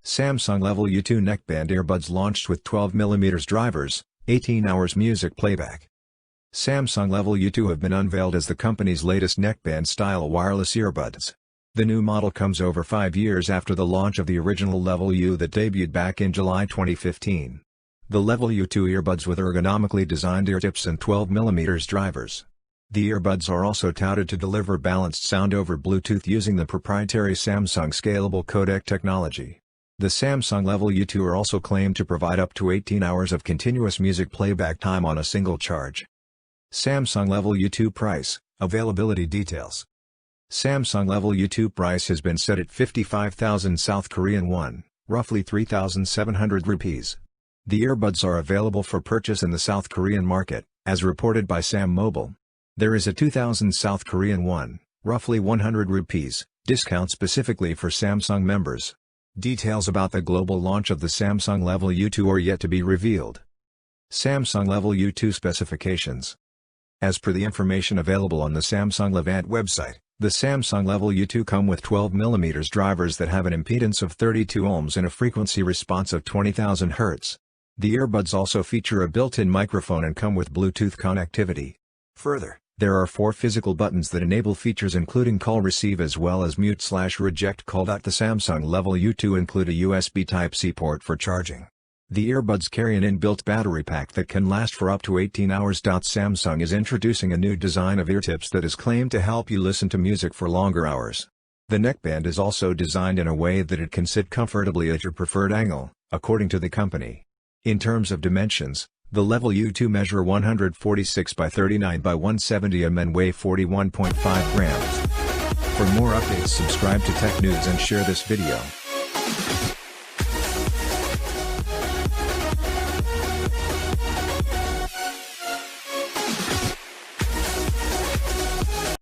Samsung Level U2 neckband earbuds launched with 12mm drivers, 18 hours music playback. Samsung Level U2 have been unveiled as the company's latest neckband-style wireless earbuds. The new model comes over 5 years after the launch of the original Level U that debuted back in July 2015. The Level U2 earbuds with ergonomically designed ear tips and 12mm drivers. The earbuds are also touted to deliver balanced sound over Bluetooth using the proprietary Samsung scalable codec technology. The Samsung Level U2 are also claimed to provide up to 18 hours of continuous music playback time on a single charge. Samsung Level U2 price, availability details. Samsung Level U2 price has been set at 55,000 South Korean won, roughly 3,700 rupees. The earbuds are available for purchase in the South Korean market, as reported by Sam Mobile. There is a 2,000 South Korean won, roughly 100 rupees, discount specifically for Samsung members. Details about the global launch of the Samsung Level U2 are yet to be revealed. Samsung Level U2 specifications. As per the information available on the Samsung Levant website, the Samsung Level U2 come with 12mm drivers that have an impedance of 32 ohms and a frequency response of 20,000 Hz. The earbuds also feature a built-in microphone and come with Bluetooth connectivity. Further, there are 4 physical buttons that enable features including call receive as well as mute/reject call. The Samsung Level U2 include a USB Type-C port for charging. The earbuds carry an inbuilt battery pack that can last for up to 18 hours. Samsung is introducing a new design of ear tips that is claimed to help you listen to music for longer hours. The neckband is also designed in a way that it can sit comfortably at your preferred angle, according to the company. In terms of dimensions, the Level U2 measure 146 by 39 by 170 mm and weigh 41.5 grams. For more updates, subscribe to Tech News and share this video.